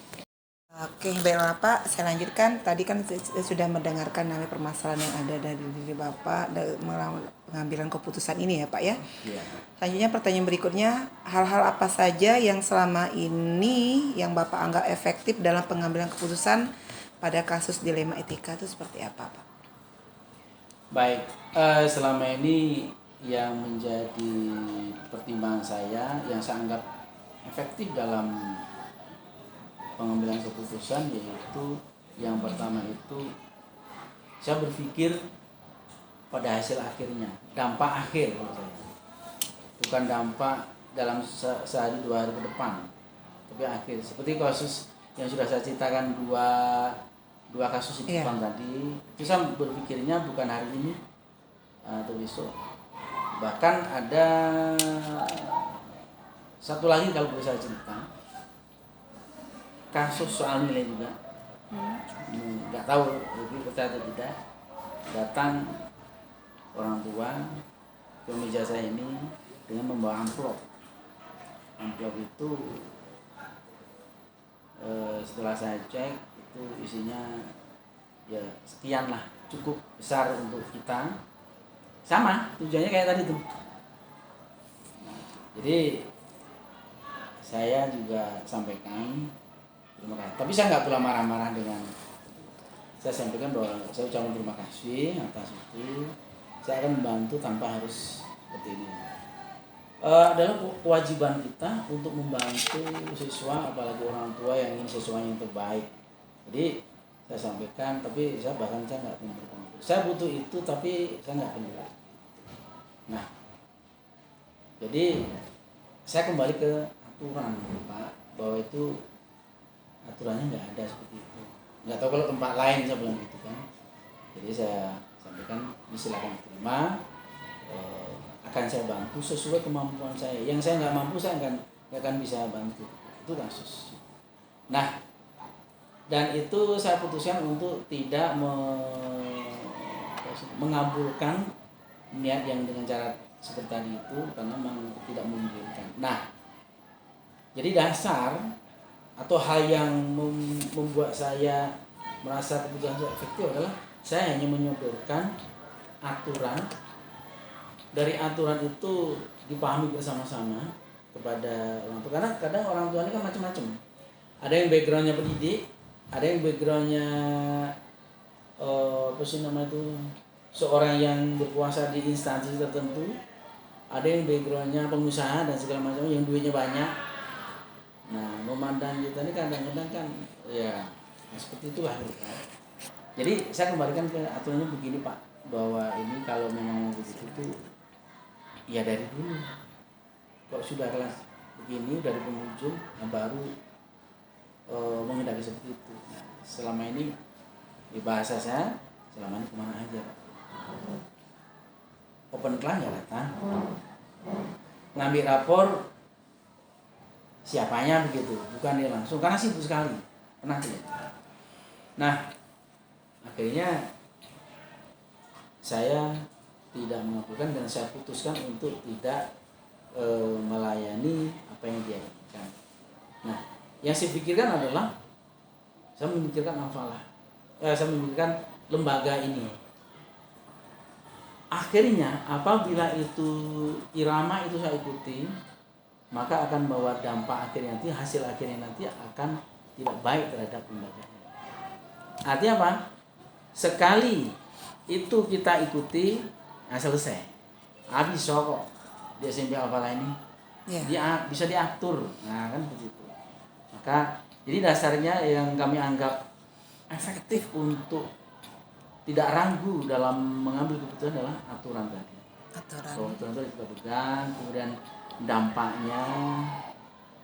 Oke, baik Bapak, saya lanjutkan. Tadi kan sudah mendengarkan namanya permasalahan yang ada dari diri Bapak dalam pengambilan keputusan ini ya Pak ya. Iya. Selanjutnya pertanyaan berikutnya, hal-hal apa saja yang selama ini yang Bapak anggap efektif dalam pengambilan keputusan pada kasus dilema etika itu seperti apa Pak? Baik, selama ini yang menjadi pertimbangan saya, yang saya anggap efektif dalam pengambilan keputusan, yaitu yang pertama itu saya berpikir pada hasil akhirnya, dampak akhir menurut saya, bukan dampak dalam sehari dua hari ke depan, tapi akhir. Seperti kasus yang sudah saya ceritakan dua kasus di depan tadi, itu saya berpikirnya bukan hari ini atau besok. Bahkan ada satu lagi kalau boleh saya cerita, kasus soal nilai juga. Nggak tahu lebih percaya atau tidak, datang orang tua ke meja saya ini dengan membawa amplop. Amplop itu setelah saya cek itu isinya ya sekian lah, cukup besar untuk kita, sama tujuannya kayak tadi tuh. Jadi saya juga sampaikan terima kasih, tapi saya nggak pula marah-marah dengan, saya sampaikan bahwa saya ucapkan terima kasih atas itu, saya akan membantu tanpa harus seperti ini. Adalah kewajiban kita untuk membantu siswa, apalagi orang tua yang ingin siswa yang terbaik. Jadi saya sampaikan, tapi saya nggak memberikan itu. Saya butuh itu, tapi saya nggak perlu. Nah, jadi saya kembali ke aturan Pak, bahwa itu aturannya nggak ada seperti itu. Nggak tahu kalau tempat lain, saya bilang gitu kan. Jadi saya sampaikan, silakan terima, akan saya bantu sesuai kemampuan saya. Yang saya nggak mampu, saya nggak akan bisa bantu. Itu kasus. Nah, dan itu saya putuskan untuk tidak mengabulkan niat yang dengan cara seperti tadi itu, karena memang tidak memungkinkan. Nah, jadi dasar atau hal yang membuat saya merasa keputusan saya efektif adalah saya hanya menyodorkan aturan. Dari aturan itu dipahami bersama-sama kepada orang tua. Karena kadang orang tua ini kan macam-macam. Ada yang backgroundnya pendidik, ada yang backgroundnya seorang yang berkuasa di instansi tertentu, ada yang backgroundnya pengusaha dan segala macam, yang duitnya banyak. Nah, memandang kita ini kadang-kadang kan ya seperti itulah. Jadi saya kembalikan ke aturannya begini Pak, bahwa ini kalau memang begitu tuh ya dari dulu. Kok sudah kelas begini dari pengunjung, nah baru menghindari seperti itu. Nah, selama ini di bahasa saya, selama ini kemana aja Pak? Open class nggak datang, ngambil rapor siapanya begitu, bukan dia langsung karena sibuk sekali, pernah tidak. Nah, akhirnya saya tidak mengabulkan dan saya putuskan untuk tidak melayani apa yang dia inginkan. Nah, yang saya pikirkan adalah saya memikirkan saya memikirkan lembaga ini. Akhirnya apabila itu irama itu saya ikuti, maka akan bawa dampak akhirnya nanti, hasil akhirnya nanti akan tidak baik terhadap lembaga. Artinya apa? Sekali itu kita ikuti, nah selesai. Habis kok di SMP Al-Falah ini. Dia bisa diatur. Nah, kan begitu. Maka jadi dasarnya yang kami anggap efektif untuk tidak ragu dalam mengambil keputusan adalah aturan tadi. Aturan itu kita pegang, kemudian dampaknya.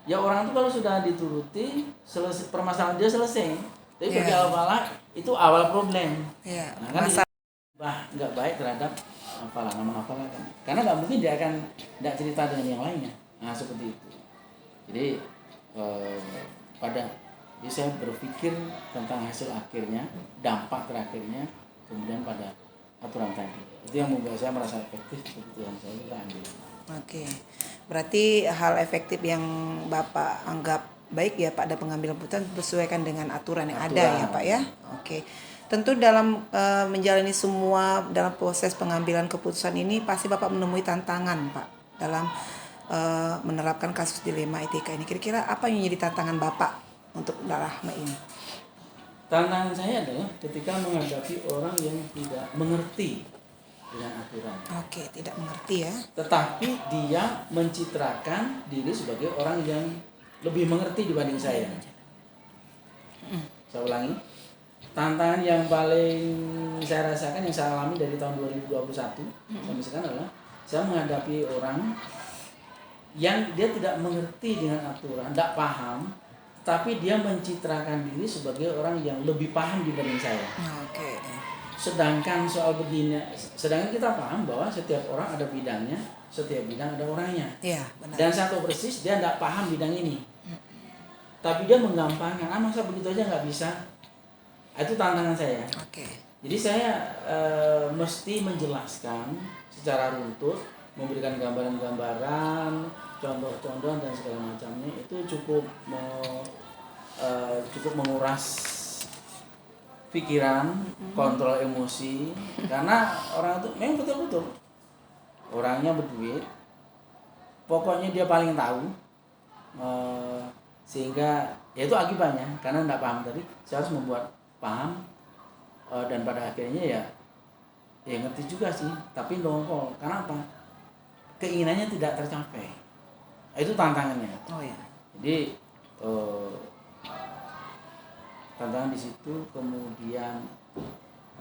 Ya orang itu kalau sudah dituruti, selesai, permasalahan dia selesai. Tapi bagi Al-Falah itu awal problem. Nah, kan nggak baik terhadap Al-Falah, nama Al-Falah kan. Karena nggak mungkin dia akan tidak cerita dengan yang lainnya. Nah seperti itu. Jadi jadi saya berpikir tentang hasil akhirnya, dampak terakhirnya, kemudian pada aturan tadi. Itu yang membuat saya merasa efektif keputusan saya juga ambil. Oke, berarti hal efektif yang Bapak anggap baik ya Pak, ada pengambilan keputusan bersesuaikan dengan aturan yang ada ya Pak ya. Oke, tentu dalam menjalani semua dalam proses pengambilan keputusan ini pasti Bapak menemui tantangan Pak dalam menerapkan kasus dilema etika ini. Kira-kira apa yang jadi tantangan Bapak untuk Rahma ini? Tantangan saya adalah ketika menghadapi orang yang tidak mengerti dengan aturan. Oke, tidak mengerti ya. Tetapi dia mencitrakan diri sebagai orang yang lebih mengerti dibanding saya. Saya ulangi. Tantangan yang paling saya rasakan, yang saya alami dari tahun 2021 sampai sekarang adalah saya menghadapi orang yang dia tidak mengerti dengan aturan, tidak paham, tapi dia mencitrakan diri sebagai orang yang lebih paham dibanding saya. Oke. Sedangkan soal begini, sedangkan kita paham bahwa setiap orang ada bidangnya, setiap bidang ada orangnya. Iya, benar. Dan satu persis dia tidak paham bidang ini, tapi dia menggampangkan, masa begitu aja nggak bisa. Itu tantangan saya. Oke. Jadi saya mesti menjelaskan secara runtut, memberikan gambaran-gambaran, contoh-contoh dan segala macamnya. Itu cukup menguras pikiran, kontrol emosi, karena orang itu memang betul-betul orangnya berduit, pokoknya dia paling tahu, sehingga ya itu akibatnya karena tidak paham tadi. Saya harus membuat paham, dan pada akhirnya ya ngerti juga sih, tapi dongkol. Karena apa? Keinginannya tidak tercapai. Itu tantangannya. Oh ya. Jadi tantangan di situ. Kemudian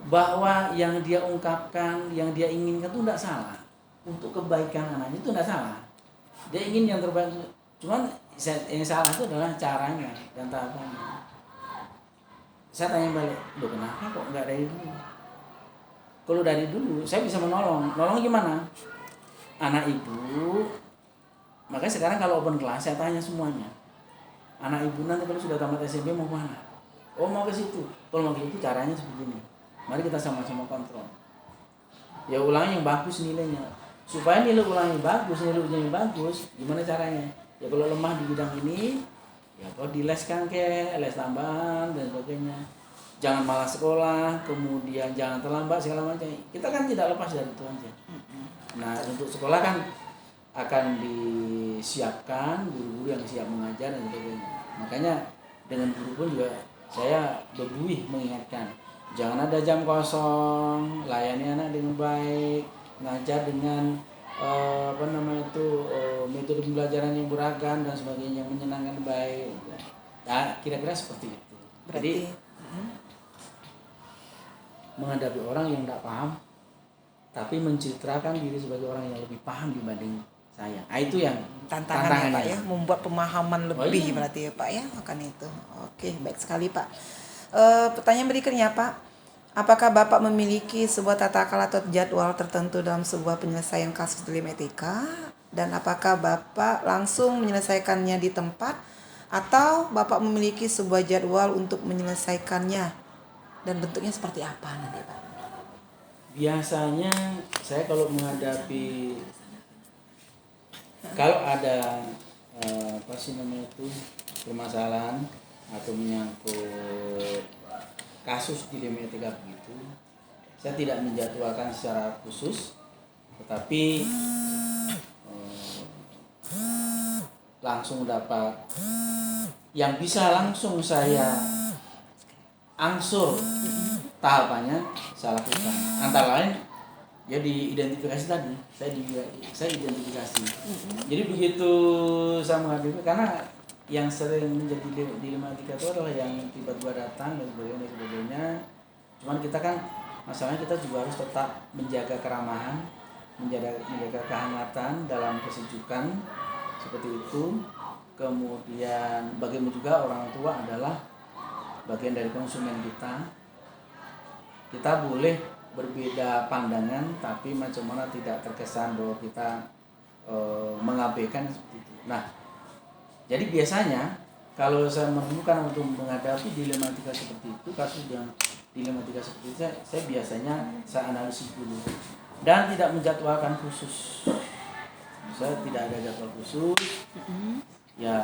bahwa yang dia ungkapkan, yang dia inginkan itu tidak salah, untuk kebaikan anaknya itu tidak salah. Dia ingin yang terbaik, cuman yang salah itu adalah caranya dan tahapannya. Saya tanya balik, loh kenapa kok nggak dari dulu? Kalau dari dulu saya bisa menolong gimana? Anak ibu, makanya sekarang kalau open class saya tanya semuanya. Anak ibu nanti kalau sudah tamat SMP mau kemana? Oh mau ke situ. Kalau mau ke situ caranya seperti ini. Mari kita sama-sama kontrol. Ya ulangi yang bagus nilainya. Supaya nilai ulangi bagus, nilai ujian yang bagus, gimana caranya? Ya kalau lemah di bidang ini, ya kalau dileskan les tambahan dan sebagainya. Jangan malas sekolah, kemudian jangan terlambat segala macam. Kita kan tidak lepas dari itu aja. Nah untuk sekolah kan akan disiapkan guru-guru yang siap mengajar dan sebagainya. Makanya dengan guru pun juga saya berbuih mengingatkan, jangan ada jam kosong, layani anak dengan baik, ngajar dengan metode pembelajaran yang beragam dan sebagainya, yang menyenangkan baik. Nah, kira-kira seperti itu. Jadi menghadapi orang yang tidak paham tapi mencitrakan diri sebagai orang yang lebih paham dibanding saya. Itu yang tantangannya Pak ya, membuat pemahaman lebih iya. berarti ya Pak ya akan itu. Oke, baik sekali Pak. Pertanyaan berikutnya Pak, apakah Bapak memiliki sebuah tata cara atau jadwal tertentu dalam sebuah penyelesaian kasus dilema etika? Dan apakah Bapak langsung menyelesaikannya di tempat atau Bapak memiliki sebuah jadwal untuk menyelesaikannya? Dan bentuknya seperti apa nanti Pak? Biasanya saya kalau menghadapi kalau ada apa sih namanya itu permasalahan atau menyangkut kasus dilema etika begitu, saya tidak menjadwalkan secara khusus, tetapi langsung dapat yang bisa langsung saya angsur tahapannya saya lakukan. Antara lain ya di identifikasi tadi, saya identifikasi. Jadi begitu saya menghadapi, karena yang sering menjadi dilema etika itu adalah yang tiba-tiba datang dan sebagainya. Cuman kita kan masalahnya kita juga harus tetap menjaga keramahan, menjaga kehangatan dalam kesejukan seperti itu. Kemudian bagaimana juga orang tua adalah bagian dari konsumen kita. Kita boleh berbeda pandangan, tapi macam mana tidak terkesan bahwa kita mengabaikan seperti itu. Nah, jadi biasanya kalau saya menemukan untuk menghadapi dilematika seperti itu, kasus yang dilematika seperti itu, saya biasanya saya analisis dulu dan tidak menjadwalkan khusus. Saya tidak ada jadwal khusus, ya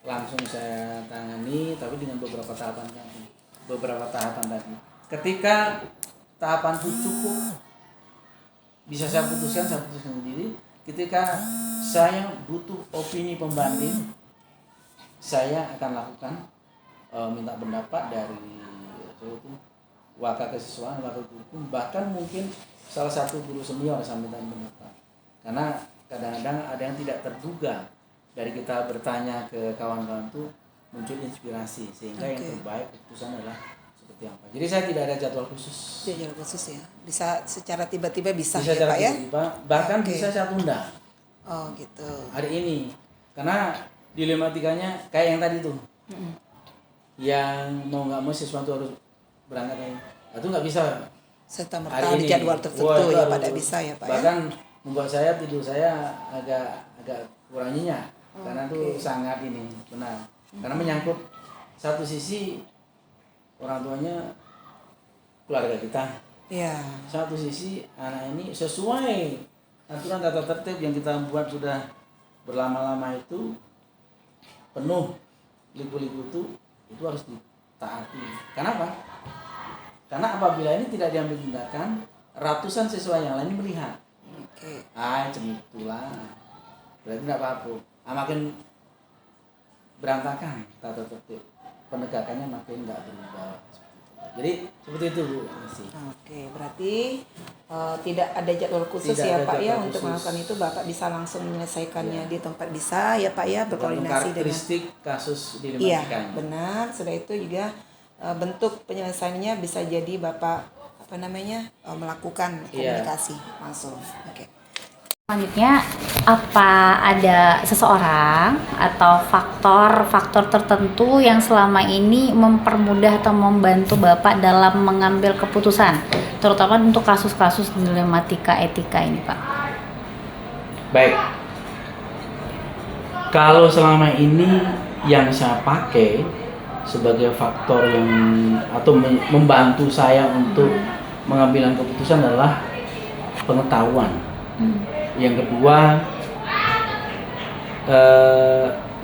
langsung saya tangani, tapi dengan beberapa tahapan tadi. Ketika tahapan itu cukup, bisa saya putuskan sendiri. Ketika saya butuh opini pembanding, saya akan lakukan minta pendapat dari wakil kesiswaan, wakil hukum, bahkan mungkin salah satu guru senior saya minta pendapat. Karena kadang-kadang ada yang tidak terduga dari kita bertanya ke kawan-kawan itu muncul inspirasi, sehingga yang terbaik keputusan adalah seperti apa. Jadi saya tidak ada jadwal khusus. Jadwal khusus ya. Bisa secara tiba-tiba bisa ya secara Pak ya? tiba-tiba, bahkan bisa saya tunda. Oh gitu. Hari ini. Karena dilematikanya kayak yang tadi tuh. Yang mau nggak mau sesuatu harus berangkat aja. Itu nggak bisa. Serta-merta ada jadwal tertentu ya Pak, tidak bisa ya Pak bahkan ya? membuat saya tidur saya agak kurang nyenyak. Karena itu sangat ini benar. Karena menyangkut satu sisi orang tuanya keluarga kita. Iya. Satu sisi anak ini sesuai aturan tata tertib yang kita buat sudah berlama-lama itu penuh liku-liku itu harus ditaati. Kenapa? Karena apabila ini tidak diambil tindakan, ratusan siswa yang lain melihat. Itulah. Berarti tidak apa-apa. Makin berantakan tata tertib, penegakannya makin nggak berubah. Jadi seperti itu Bu. Berarti tidak ada jadwal khusus Tidak ya ada Pak ya jadwal untuk khusus. melakukan itu, Bapak bisa langsung menyelesaikannya di tempat bisa ya Pak ya, berkoordinasi dengan karakteristik kasus Iya, dilematikanya. benar. Sudah itu juga bentuk penyelesaiannya bisa jadi Bapak melakukan komunikasi langsung. Oke. Selanjutnya, apa ada seseorang atau faktor-faktor tertentu yang selama ini mempermudah atau membantu Bapak dalam mengambil keputusan, terutama untuk kasus-kasus dilematika etika ini, Pak? Baik. Kalau selama ini yang saya pakai sebagai faktor yang atau membantu saya untuk mengambil keputusan adalah pengetahuan. Yang kedua,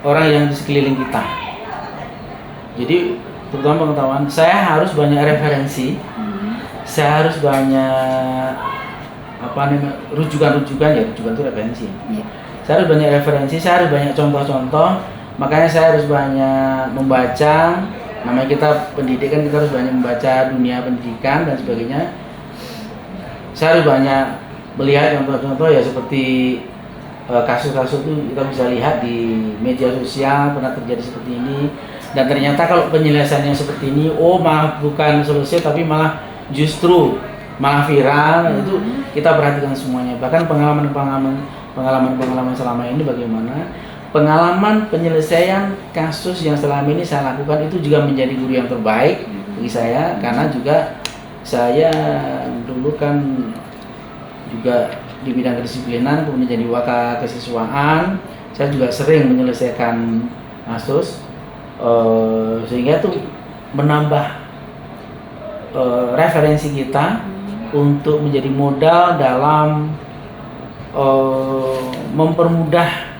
orang yang di sekeliling kita. Jadi terutama pengetahuan, saya harus banyak referensi, saya harus banyak rujukan-rujukan ya, rujukan itu referensi. Saya harus banyak referensi, saya harus banyak contoh-contoh, makanya saya harus banyak membaca. Namanya kita pendidikan, kita harus banyak membaca dunia pendidikan dan sebagainya. Saya harus banyak melihat contoh-contoh ya, seperti kasus-kasus itu kita bisa lihat di media sosial pernah terjadi seperti ini, dan ternyata kalau penyelesaiannya seperti ini, malah bukan selesai tapi malah justru malah viral. Itu kita perhatikan semuanya. Bahkan pengalaman selama ini bagaimana pengalaman penyelesaian kasus yang selama ini saya lakukan itu juga menjadi guru yang terbaik bagi saya, karena juga saya dulu kan juga di bidang kedisiplinan, kemudian jadi wakakesiswaan. Saya juga sering menyelesaikan kasus, sehingga itu menambah referensi kita untuk menjadi modal dalam mempermudah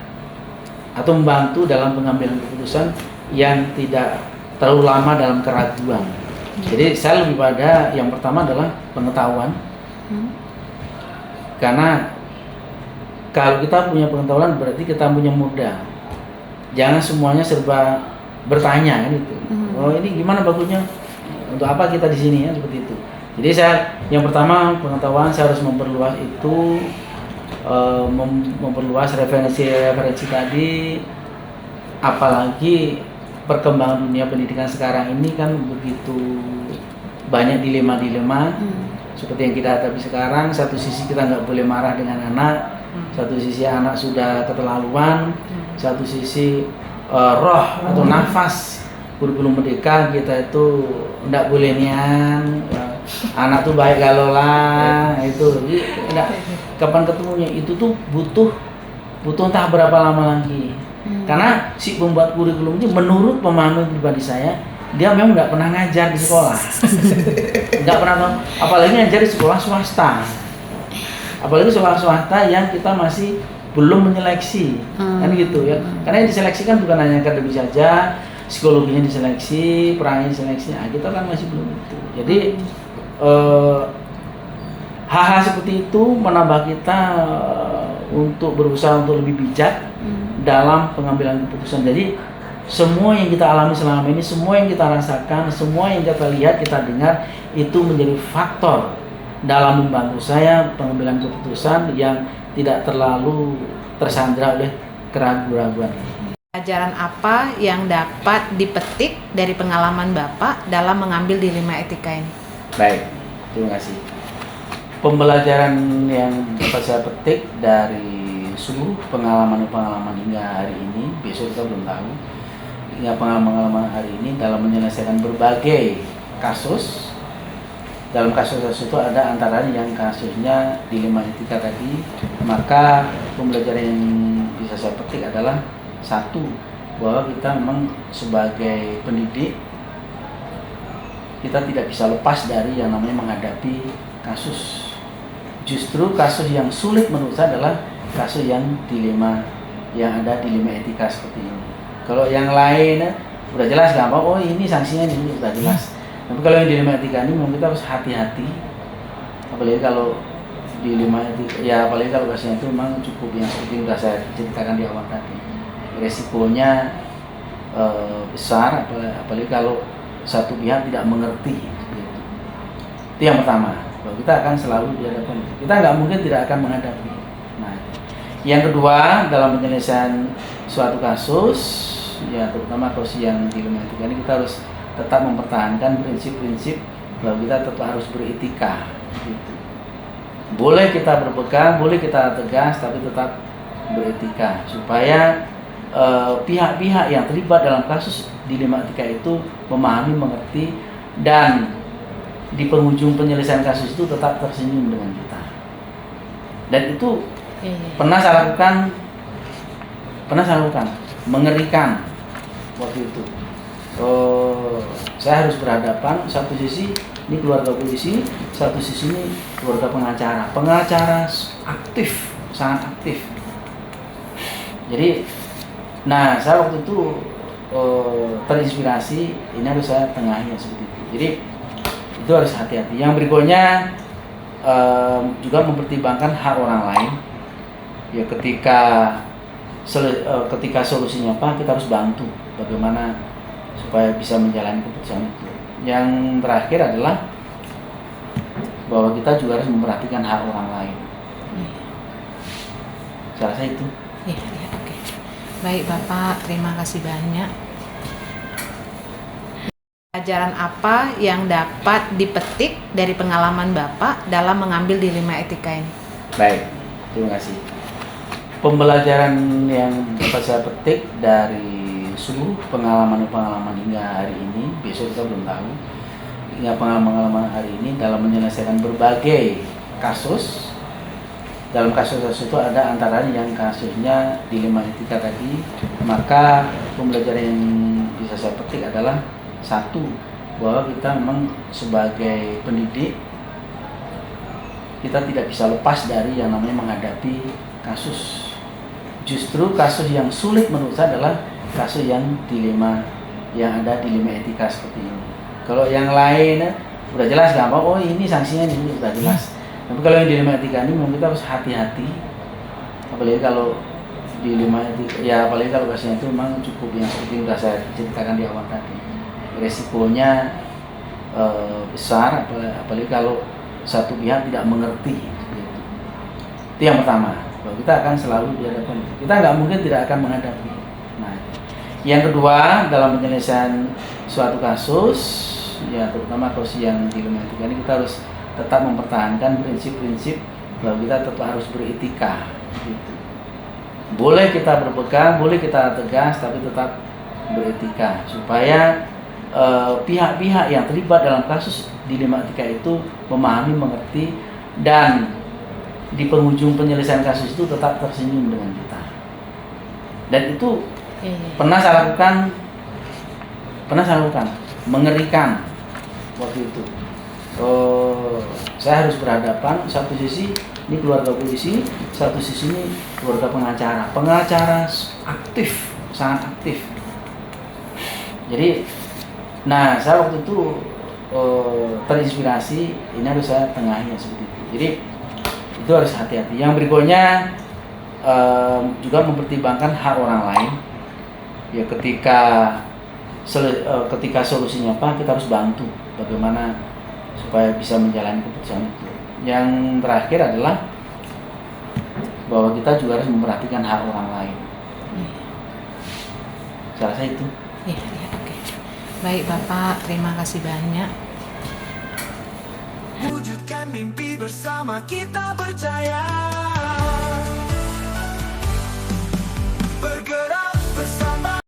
atau membantu dalam pengambilan keputusan yang tidak terlalu lama dalam keraguan. Jadi saya lebih pada yang pertama adalah pengetahuan, karena kalau kita punya pengetahuan berarti kita punya modal. Jangan semuanya serba bertanya kan itu. Oh ini gimana bagusnya? Untuk apa kita di sini ya, seperti itu. Jadi saya yang pertama pengetahuan, saya harus memperluas itu, memperluas referensi tadi, apalagi perkembangan dunia pendidikan sekarang ini kan begitu banyak dilema-dilema. Seperti yang kita hadapi sekarang, satu sisi kita nggak boleh marah dengan anak, satu sisi anak sudah keterlaluan, satu sisi roh atau nafas kurikulum merdeka kita itu nggak boleh nian, anak tuh baik kalau lah itu, enggak, kapan ketemunya itu tuh butuh entah berapa lama lagi. Karena si pembuat kurikulum ini menurut pemahaman pribadi saya, dia memang nggak pernah ngajar di sekolah, nggak pernah, apalagi ngajar di sekolah swasta, apalagi sekolah swasta yang kita masih belum menyeleksi, kan gitu ya. Karena yang diseleksi kan bukan hanya akademis saja, psikologinya diseleksi, perannya diseleksi, nah, kita kan masih belum itu. Jadi hal-hal seperti itu menambah kita untuk berusaha untuk lebih bijak dalam pengambilan keputusan. Jadi semua yang kita alami selama ini, semua yang kita rasakan, semua yang kita lihat, kita dengar, itu menjadi faktor dalam membantu saya pengambilan keputusan yang tidak terlalu tersandra oleh keraguan-keraguan. Pelajaran apa yang dapat dipetik dari pengalaman Bapak dalam mengambil dilema etika ini? Baik, terima kasih. Pembelajaran yang dapat saya petik dari seluruh pengalaman hingga hari ini, besok kita belum tahu, hingga pengalaman hari ini dalam menyelesaikan berbagai kasus. Dalam kasus-kasus itu ada antara yang kasusnya dilema etika tadi, maka pembelajaran yang bisa saya petik adalah satu, bahwa kita memang sebagai pendidik kita tidak bisa lepas dari yang namanya menghadapi kasus. Justru kasus yang sulit menurut saya adalah kasus yang dilema, yang ada dilema etika seperti ini. Kalau yang lain udah jelas gampang, oh ini sanksinya ini udah jelas. Tapi kalau yang dilema etika ini memang kita harus hati-hati, apalagi kalau dilema etika, ya apalagi kalau kasusnya itu memang cukup yang seperti yang sudah saya ceritakan di awal tadi. Resikonya besar, apalagi kalau satu pihak tidak mengerti gitu. Itu yang pertama, bahwa kita akan selalu dihadapkan, kita nggak mungkin tidak akan menghadapi. Nah, yang kedua, dalam penyelesaian suatu kasus, ya terutama kasus yang dilema etika ini, kita harus tetap mempertahankan prinsip-prinsip bahwa kita tetap harus beretika gitu. Boleh kita berpegang, boleh kita tegas, tapi tetap beretika supaya pihak-pihak yang terlibat dalam kasus dilema etika itu memahami, mengerti, dan di penghujung penyelesaian kasus itu tetap tersenyum dengan kita. Dan itu pernah saya lakukan, mengerikan waktu itu. Saya harus berhadapan, satu sisi ini keluarga polisi, satu sisi ini keluarga pengacara aktif, sangat aktif. Jadi nah, saya waktu itu terinspirasi, ini harus saya tengahi seperti itu. Jadi itu harus hati-hati. Yang berikutnya juga mempertimbangkan hak orang lain. Ya ketika solusinya apa, kita harus bantu bagaimana supaya bisa menjalani keputusan itu. Yang terakhir adalah bahwa kita juga harus memperhatikan hak orang lain. Saya rasa itu. Ya, oke. Baik Bapak, terima kasih banyak. Pelajaran apa yang dapat dipetik dari pengalaman Bapak dalam mengambil dilema etika ini? Baik, terima kasih. Pembelajaran yang dapat saya petik dari seluruh pengalaman hingga hari ini, besok kita belum tahu, hingga pengalaman hari ini dalam menyelesaikan berbagai kasus. dalam kasus-kasus itu ada antara yang kasusnya dilema etika tadi, maka pembelajaran yang bisa saya petik adalah satu, bahwa kita memang sebagai pendidik kita tidak bisa lepas dari yang namanya menghadapi kasus. Justru kasus yang sulit menurut saya adalah kasus yang dilema, yang ada dilema etika seperti ini. Kalau yang lain udah jelas gampang, oh ini sanksinya ini udah jelas. Tapi kalau yang dilema etika ini memang kita harus hati-hati. Apalagi kalau dilema etika, ya apalagi kalau kasusnya itu memang cukup yang seperti yang sudah saya ceritakan di awal tadi. Resikonya besar, apalagi kalau satu pihak tidak mengerti gitu. Itu yang pertama, bahwa kita akan selalu dihadapkan, kita nggak mungkin tidak akan menghadapi. Nah, yang kedua, dalam penyelesaian suatu kasus, ya terutama kasus yang dilema etika ini, kita harus tetap mempertahankan prinsip-prinsip bahwa kita tetap harus beretika gitu. Boleh kita berpegang, boleh kita tegas, tapi tetap beretika supaya pihak-pihak yang terlibat dalam kasus dilema etika itu memahami, mengerti, dan di penghujung penyelesaian kasus itu tetap tersenyum dengan kita. Dan itu pernah saya lakukan, mengerikan waktu itu. Saya harus berhadapan, satu sisi ini keluarga polisi, satu sisi ini keluarga pengacara aktif, sangat aktif. Jadi nah, saya waktu itu terinspirasi, ini harus saya tengahi seperti itu. Jadi itu harus hati-hati. Yang berikutnya juga mempertimbangkan hak orang lain. Ya ketika solusinya apa, kita harus bantu bagaimana supaya bisa menjalani keputusan itu. Yang terakhir adalah bahwa kita juga harus memperhatikan hak orang lain. Saya rasa itu. Iya, oke. Baik Bapak, terima kasih banyak. Wujudkan mimpi bersama, kita percaya.